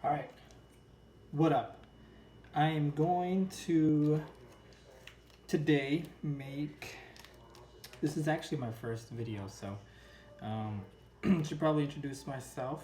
Alright, what up? I am going to today make, this is actually my first video, so should probably introduce myself.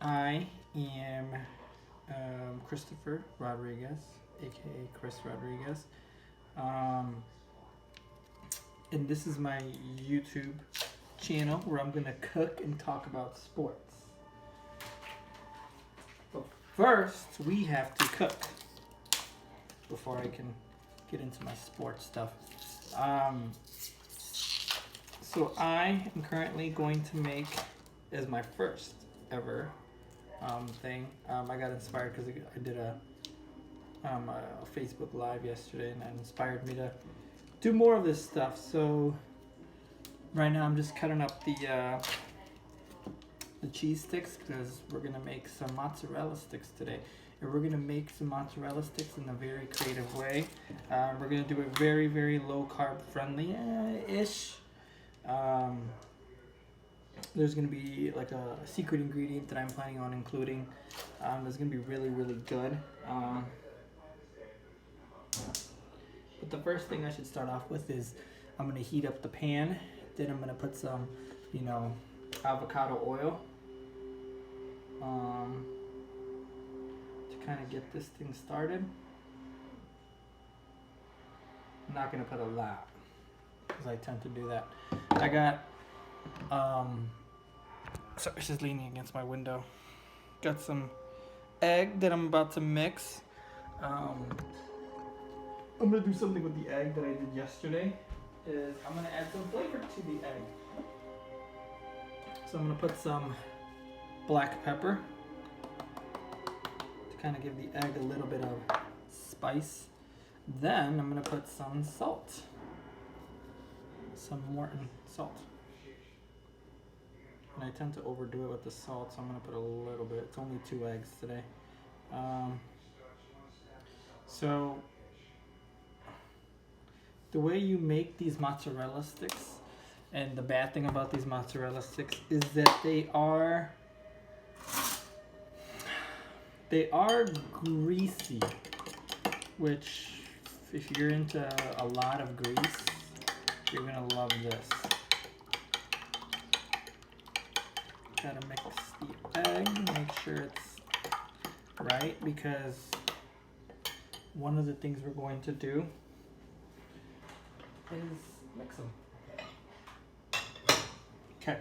I am Christopher Rodriguez, aka Chris Rodriguez, and this is my YouTube channel where I'm gonna cook and talk about sports. But first, we have to cook before I can get into my sports stuff. So I am currently going to make, as my first ever thing. I got inspired because I did a Facebook Live yesterday, and that inspired me to do more of this stuff. So right now I'm just cutting up the cheese sticks because we're gonna make some mozzarella sticks today, and we're gonna make some mozzarella sticks in a very creative way. We're gonna do it very, very low carb friendly ish. There's gonna be like a secret ingredient that I'm planning on including. That's gonna be really, really good. But the first thing I should start off with is I'm gonna heat up the pan. Then I'm gonna put some, avocado oil. To kind of get this thing started. I'm not gonna put a lot because I tend to do that. I got sorry, it's just leaning against my window. Got some egg that I'm about to mix. I'm gonna do something with the egg that I did yesterday. Is I'm gonna add some flavor to the egg. So I'm gonna put some black pepper to kind of give the egg a little bit of spice. Then I'm gonna put some salt, some Morton salt. And I tend to overdo it with the salt, so I'm gonna put a little bit. It's only 2 eggs today. So the way you make these mozzarella sticks, and the bad thing about these mozzarella sticks is that they are greasy, which if you're into a lot of grease, you're gonna love this. Gotta mix the egg, make sure it's right, because one of the things we're going to do is mix them. Okay,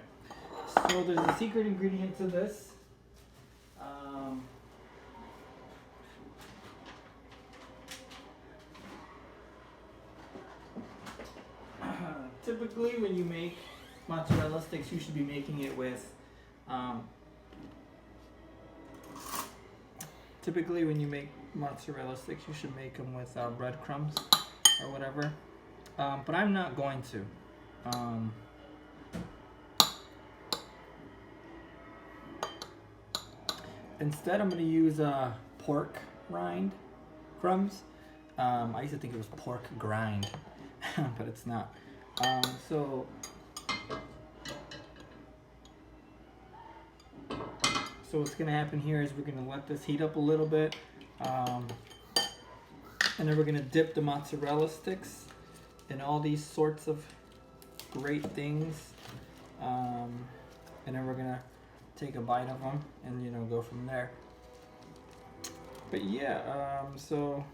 so there's a secret ingredient to this. Typically, when you make mozzarella sticks, you should be making it with. Typically, when you make mozzarella sticks, you should make them with breadcrumbs or whatever. But I'm not going to. Instead, I'm going to use pork rind crumbs. I used to think it was pork grind, but it's not. So what's going to happen here is we're going to let this heat up a little bit, and then we're going to dip the mozzarella sticks in all these sorts of great things, and then we're going to take a bite of them and go from there. But yeah, so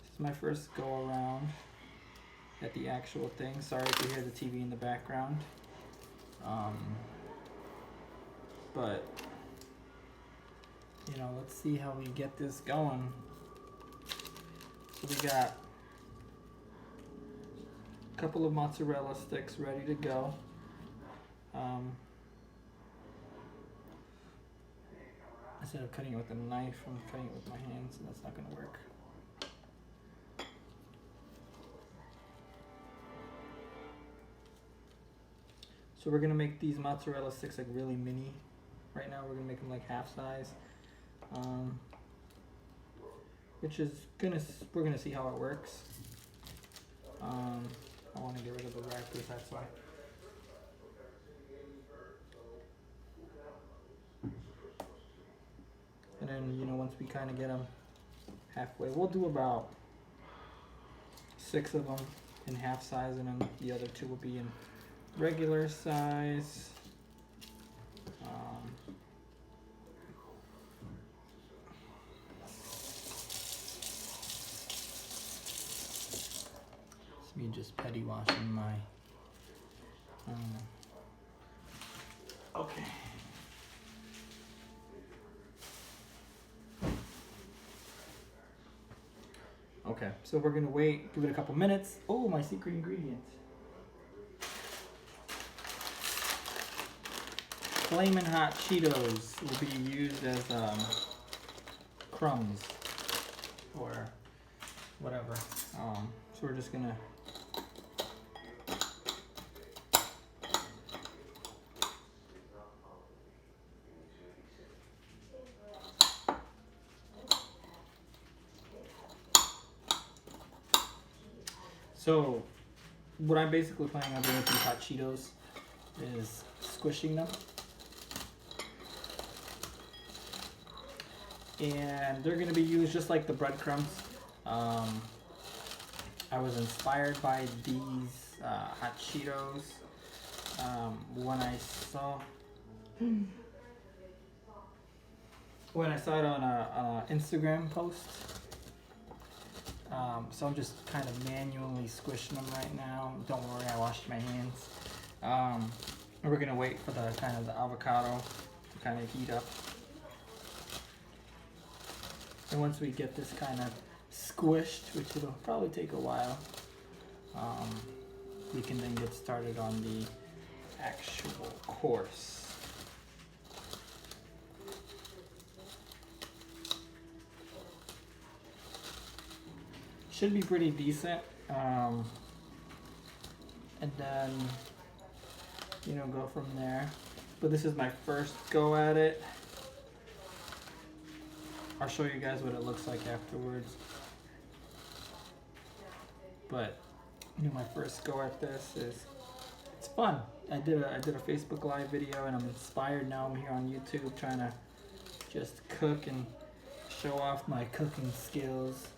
this is my first go around at the actual thing. Sorry if you hear the TV in the background, but let's see how we get this going. So we got a couple of mozzarella sticks ready to go. Instead of cutting it with a knife, I'm cutting it with my hands, and that's not going to work. So we're going to make these mozzarella sticks like really mini. Right now we're going to make them like half size. Which is we're going to see how it works. I want to get rid of the wrappers, that's why. and you know, once we kind of get them halfway, we'll do about 6 of them in half size, and then the other 2 will be in regular size. It's me just petty washing my okay. Okay, so we're gonna wait, give it a couple minutes. Oh, my secret ingredient. Flamin' Hot Cheetos will be used as crumbs or whatever. So we're just gonna So what I'm basically planning on doing with these hot Cheetos is squishing them. And they're gonna be used just like the breadcrumbs. I was inspired by these hot Cheetos when I saw it on a Instagram post. So I'm just kind of manually squishing them right now. Don't worry, I washed my hands. And we're gonna wait for the kind of the avocado to kind of heat up. And once we get this kind of squished, which it'll probably take a while, we can then get started on the actual course. Should be pretty decent, and then, you know, go from there. But this is my first go at it. I'll show you guys what it looks like afterwards. But you know, my first go at this it's fun. I did a Facebook Live video, and I'm inspired now. I'm here on YouTube trying to just cook and show off my cooking skills.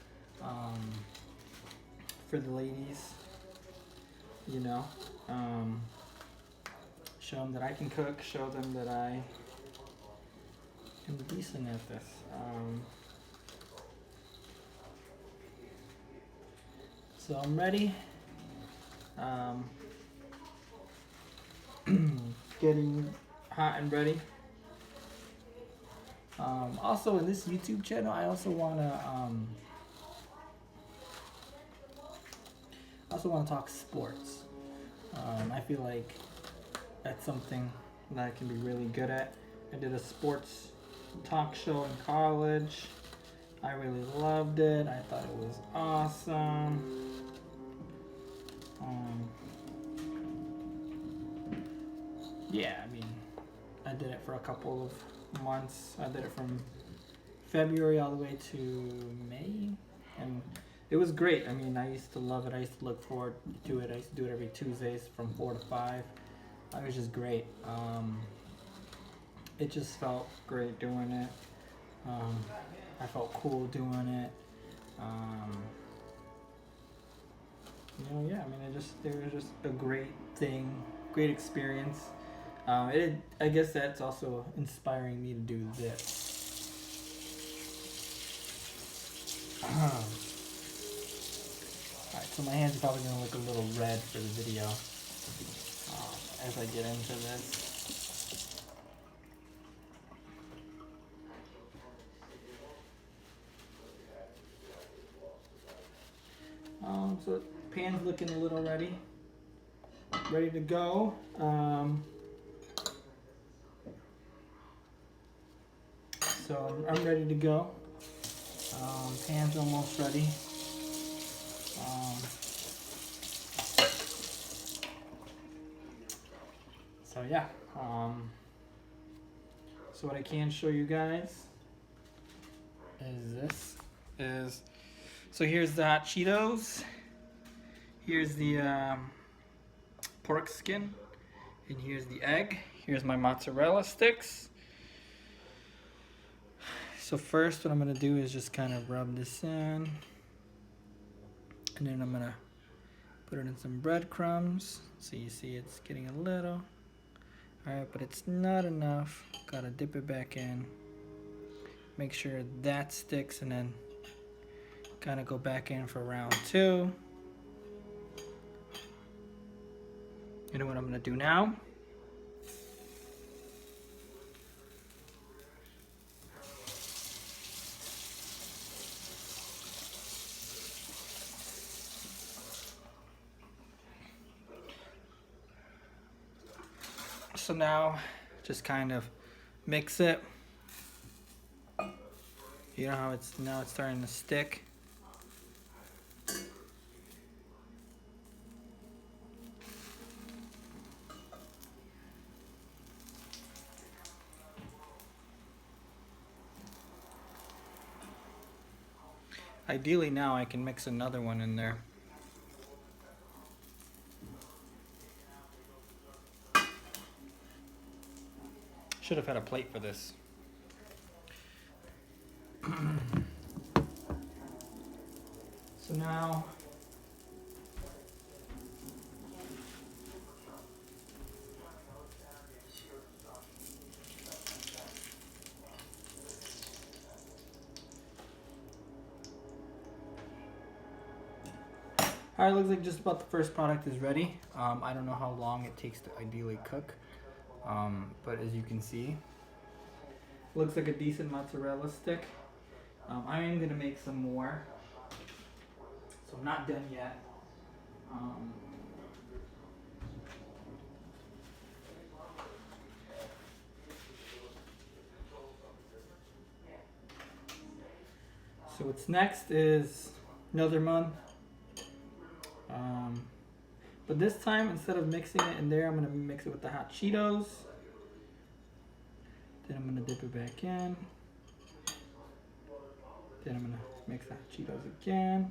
For the ladies, you know, show them that I can cook, show them that I am decent at this. So I'm ready. Getting hot and ready. Also in this YouTube channel, I also want to talk sports. I feel like that's something that I can be really good at. I did a sports talk show in college. I really loved it. I thought it was awesome. Yeah, I mean, I did it for a couple of months. I did it from February all the way to May, and it was great. I mean, I used to love it. I used to look forward to it. I used to do it every Tuesdays from 4 to 5. It was just great. It just felt great doing it. I felt cool doing it. You know, yeah, I mean, it was just a great thing, great experience. I guess that's also inspiring me to do this. Alright, so my hands are probably going to look a little red for the video as I get into this. So the pan's looking a little ready to go. So I'm ready to go. Pan's almost ready. So yeah, so what I can show you guys is so here's the hot Cheetos, here's the pork skin, and here's the egg, here's my mozzarella sticks. So first what I'm gonna do is just kind of rub this in, and then I'm gonna put it in some breadcrumbs. So you see it's getting a little. Alright, but it's not enough. Gotta dip it back in. Make sure that sticks, and then kind of go back in for round 2. You know what I'm gonna do now? So now, just kind of mix it. You know how it's now it's starting to stick. Ideally now I can mix another one in there. Should have had a plate for this. So now alright, looks like just about the first product is ready. I don't know how long it takes to ideally cook, but as you can see, looks like a decent mozzarella stick. I am gonna make some more, so I'm not done yet. So what's next is another month. But this time, instead of mixing it in there, I'm going to mix it with the hot Cheetos. Then I'm going to dip it back in. Then I'm going to mix the hot Cheetos again.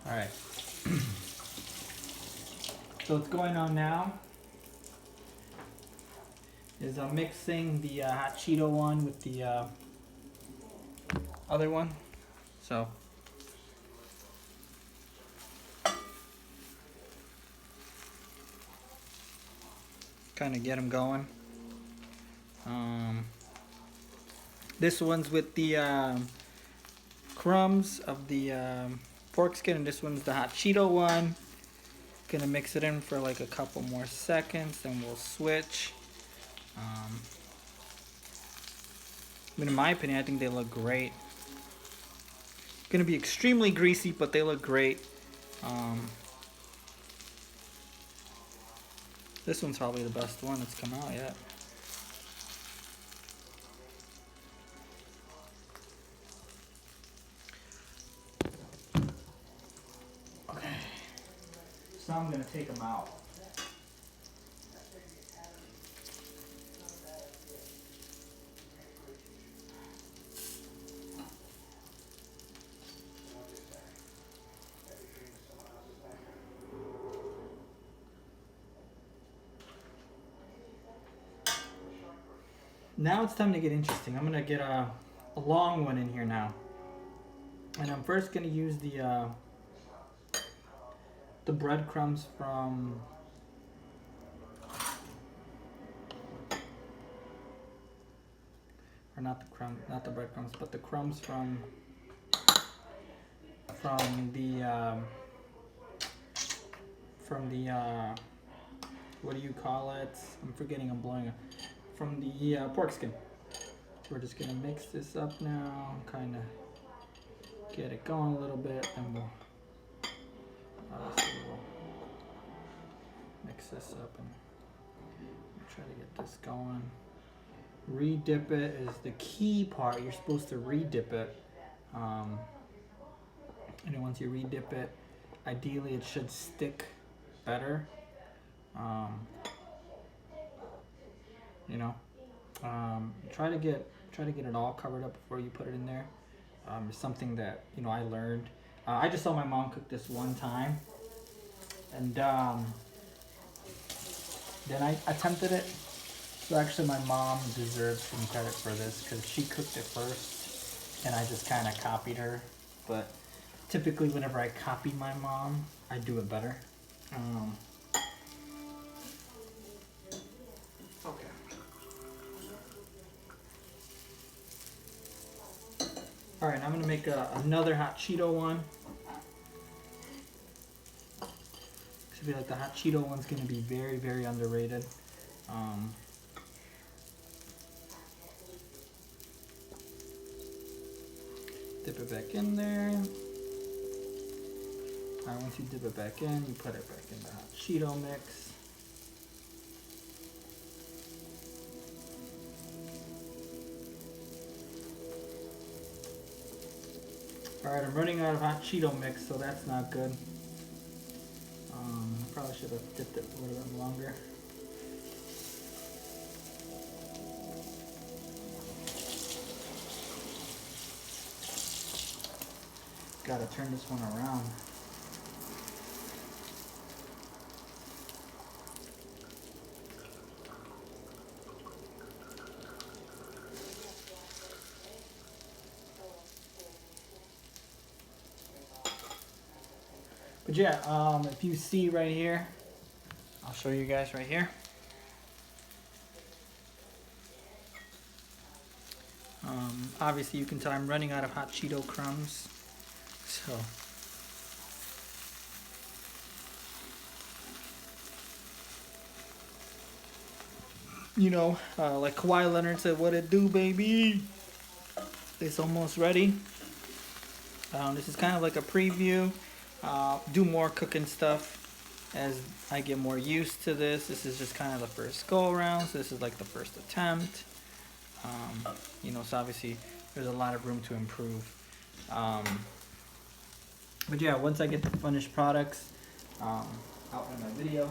All right. So what's going on now is I'm mixing the hot Cheeto one with the other one. So kind of get them going. This one's with the crumbs of the pork skin, and this one's the hot Cheeto one. Gonna mix it in for like a couple more seconds, then we'll switch. I mean, in my opinion, I think they look great. Gonna be extremely greasy, but they look great. This one's probably the best one that's come out yet. Okay, so I'm gonna take them out. Now it's time to get interesting. I'm gonna get a long one in here now, and I'm first gonna use the breadcrumbs from not the breadcrumbs, but the crumbs from the what do you call it? I'm forgetting. I'm blowing it. From the pork skin. We're just gonna mix this up now, kind of get it going a little bit, and we'll obviously we'll mix this up and try to get this going. Re-dip it is the key part. You're supposed to re-dip it. And then once you re-dip it, ideally it should stick better. You know, try to get it all covered up before you put it in there. It's something that, you know, I learned. I just saw my mom cook this one time, and then I attempted it. So actually my mom deserves some credit for this because she cooked it first and I just kind of copied her. But typically whenever I copy my mom, I do it better. Okay. Alright, I'm going to make another hot Cheeto one. I feel like the hot Cheeto one's going to be very, very underrated. Dip it back in there. Alright, once you dip it back in, you put it back in the hot Cheeto mix. Alright, I'm running out of hot Cheeto mix, so that's not good. I probably should have dipped it a little bit longer. Gotta turn this one around. But yeah, if you see right here, I'll show you guys right here. Obviously you can tell I'm running out of hot Cheeto crumbs. So you know, like Kawhi Leonard said, what it do, baby? It's almost ready. This is kind of like a preview. Do more cooking stuff as I get more used to this. This is just kind of the first go around, so this is like the first attempt. You know, so obviously there's a lot of room to improve. But yeah, once I get the finished products out in my video,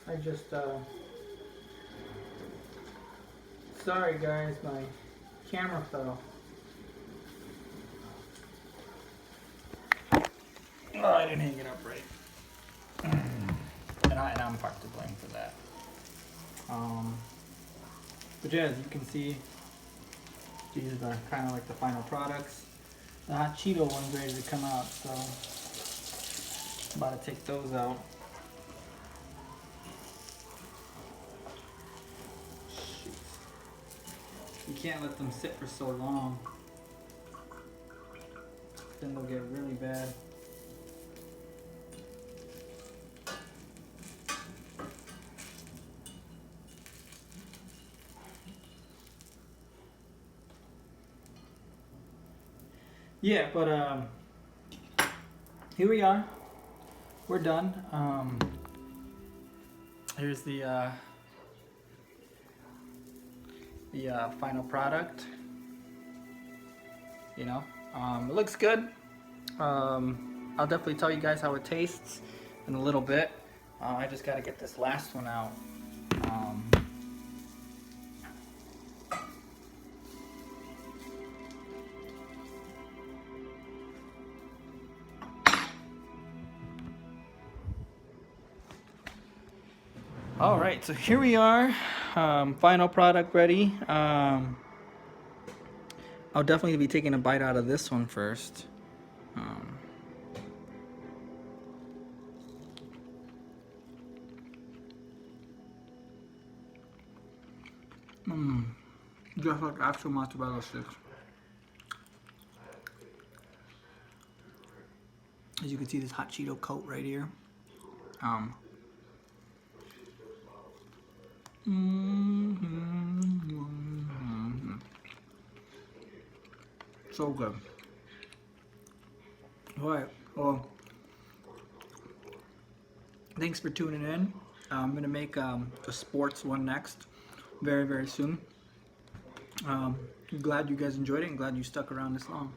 I just, sorry guys, my camera fell. Oh, I didn't hang it up right. And I'm part to blame for that. But yeah, as you can see, these are kind of like the final products. The hot Cheeto one's ready to come out, so I'm about to take those out. You can't let them sit for so long, then they'll get really bad. Yeah, but here we are. We're done. Here's the final product. You know, it looks good. I'll definitely tell you guys how it tastes in a little bit. I just got to get this last one out. All right, so here we are. Final product ready. I'll definitely be taking a bite out of this one first. Just like actual mozzarella sticks. As you can see, this hot Cheeto coat right here. So good. Alright, well, thanks for tuning in. I'm going to make a sports one next very, very soon. I'm glad you guys enjoyed it and glad you stuck around this long.